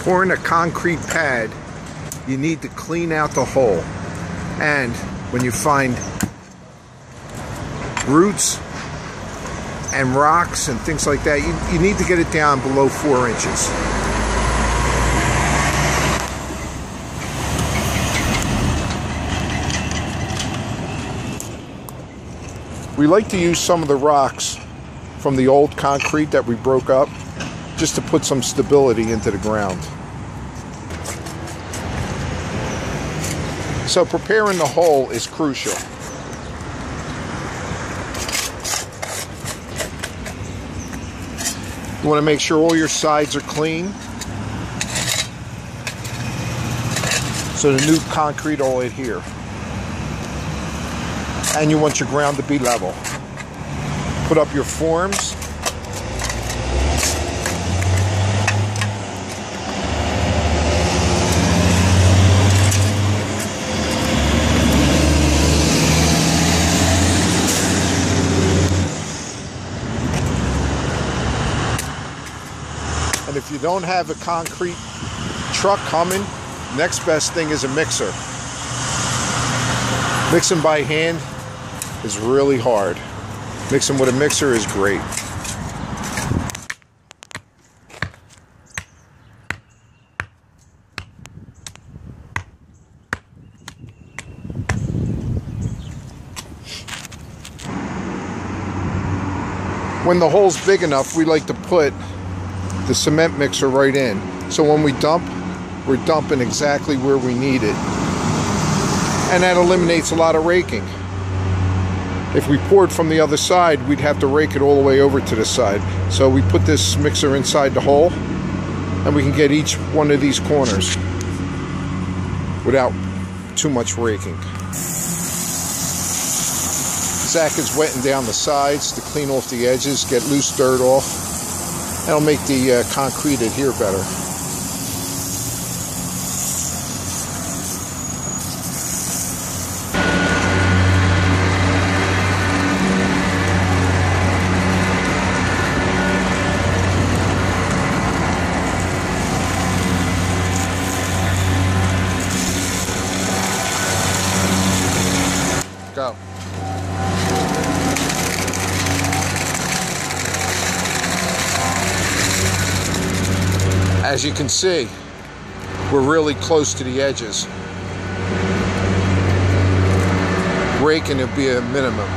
pouring a concrete pad, you need to clean out the hole. And when you find roots and rocks and things like that, you need to get it down below 4 inches. We like to use some of the rocks from the old concrete that we broke up just to put some stability into the ground. So preparing the hole is crucial. You want to make sure all your sides are clean, so the new concrete will adhere. And you want your ground to be level. Put up your forms. And if you don't have a concrete truck coming, next best thing is a mixer. Mixing by hand is really hard. Mixing with a mixer is great. When the hole's big enough, we like to put the cement mixer right in. So when we dump, we're dumping exactly where we need it. And that eliminates a lot of raking. If we poured from the other side, we'd have to rake it all the way over to the side. So we put this mixer inside the hole, and we can get each one of these corners without too much raking. Zach is wetting down the sides to clean off the edges, get loose dirt off. That'll make the concrete adhere better. Go. As you can see, we're really close to the edges. Raking will be a minimum.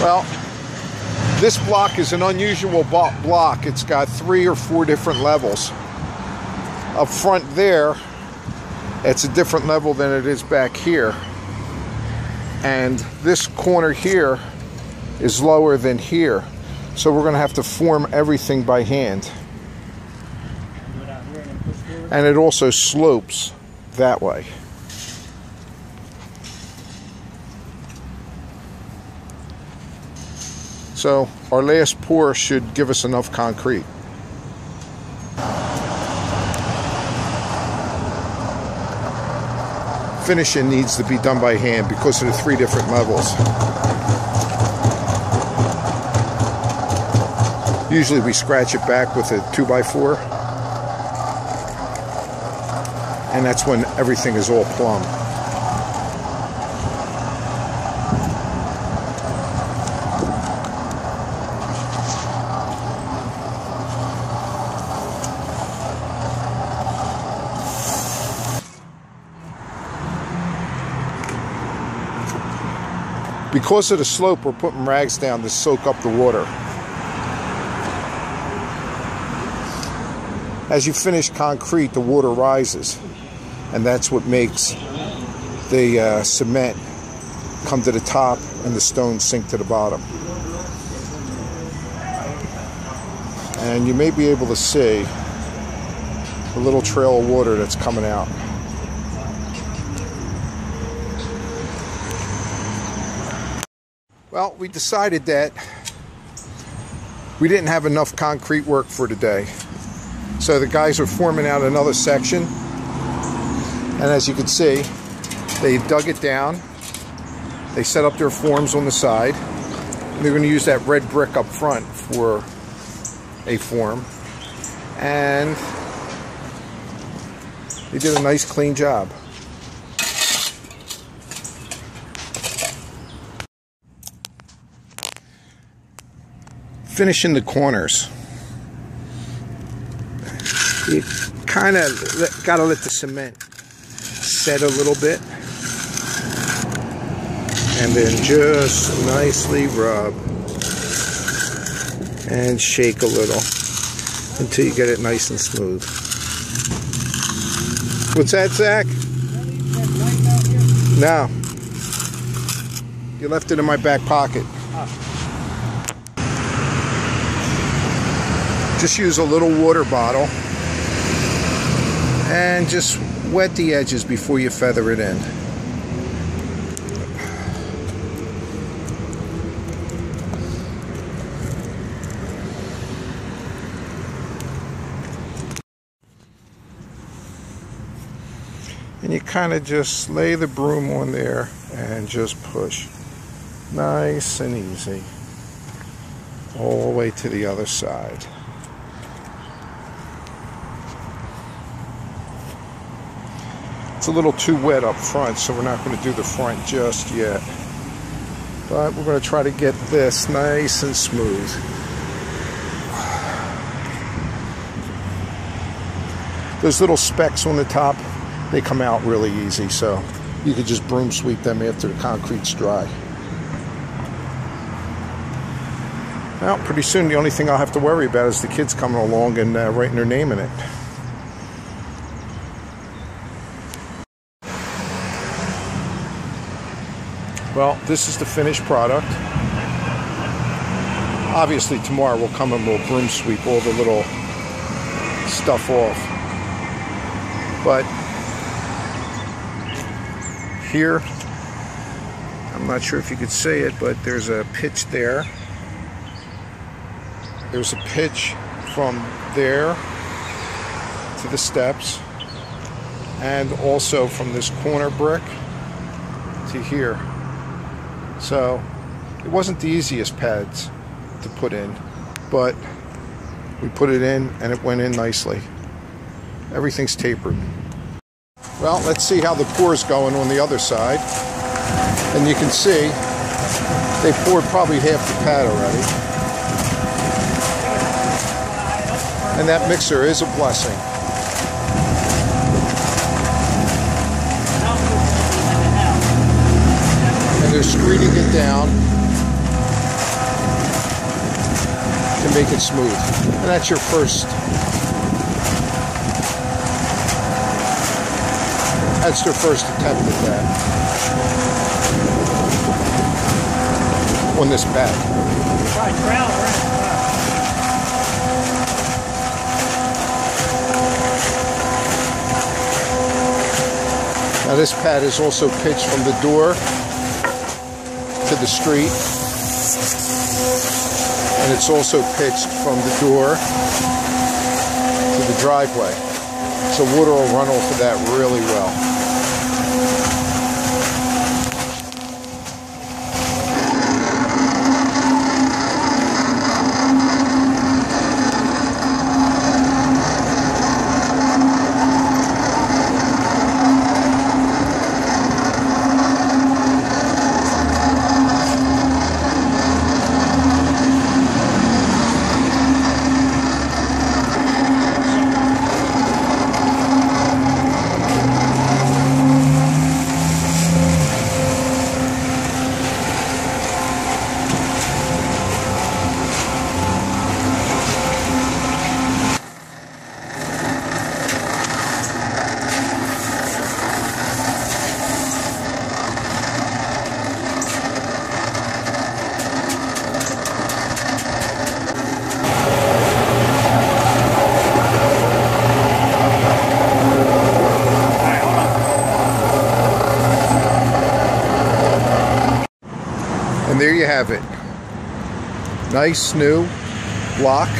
Well, this block is an unusual block. It's got 3 or 4 different levels. Up front there, it's a different level than it is back here. And this corner here is lower than here. So we're going to have to form everything by hand. And it also slopes that way. So our last pour should give us enough concrete. Finishing needs to be done by hand because of the 3 different levels. Usually we scratch it back with a 2x4, and that's when everything is all plumb. Because of the slope, we're putting rags down to soak up the water. As you finish concrete, the water rises, and that's what makes the cement come to the top and the stones sink to the bottom. And you may be able to see the little trail of water that's coming out. Well, we decided that we didn't have enough concrete work for today. So the guys are forming out another section. And as you can see, they dug it down. They set up their forms on the side. And they're going to use that red brick up front for a form. And they did a nice clean job. Finishing the corners. You kind of got to let the cement set a little bit. And then just nicely rub and shake a little until you get it nice and smooth. What's that, Zach? No. You left it in my back pocket. Just use a little water bottle and just wet the edges before you feather it in. And you kind of just lay the broom on there and just push. Nice and easy. All the way to the other side. It's a little too wet up front, so we're not going to do the front just yet. But we're going to try to get this nice and smooth. Those little specks on the top, they come out really easy, so you could just broom sweep them after the concrete's dry. Well, pretty soon the only thing I'll have to worry about is the kids coming along and writing their name in it. Well, this is the finished product. Obviously tomorrow we'll come and we'll broom sweep all the little stuff off. But here, I'm not sure if you could see it, but there's a pitch there. There's a pitch from there to the steps, and also from this corner brick to here. So it wasn't the easiest pads to put in, but we put it in and it went in nicely. Everything's tapered. Well, let's see how the pour's going on the other side. And you can see they poured probably half the pad already. And that mixer is a blessing. And they're screening it down to make it smooth. And that's your first. That's their first attempt at that on this pad. Now this pad is also pitched from the door to the street, and it's also pitched from the door to the driveway. So water will run off of that really well. have it. Nice new block,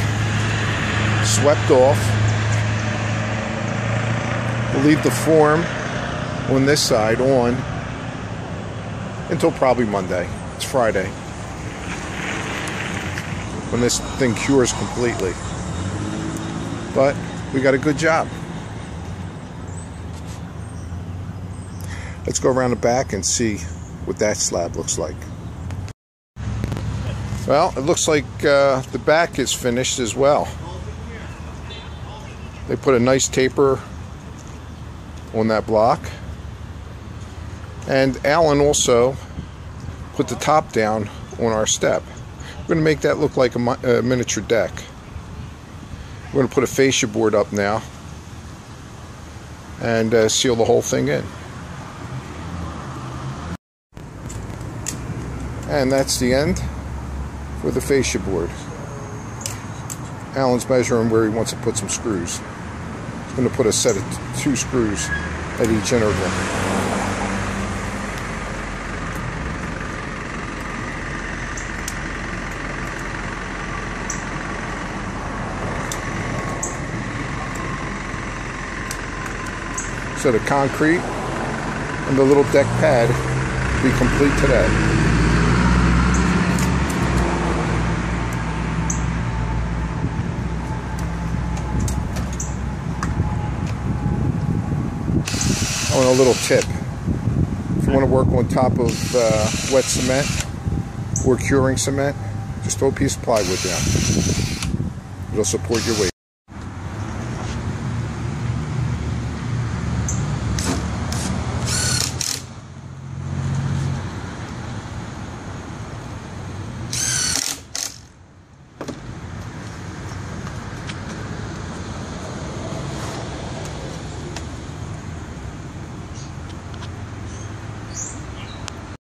swept off. We'll leave the form on this side on until probably Monday. It's Friday, when this thing cures completely. But we got a good job. Let's go around the back and see what that slab looks like. Well, it looks like the back is finished as well. They put a nice taper on that block. And Alan also put the top down on our step. We're going to make that look like a miniature deck. We're going to put a fascia board up now and seal the whole thing in. And that's the end for the fascia board. Alan's measuring where he wants to put some screws. He's going to put a set of 2 screws at each interval. Set of concrete and the little deck pad will be complete today. On a little tip, if you want to work on top of wet cement or curing cement, just throw a piece of plywood down. It'll support your weight.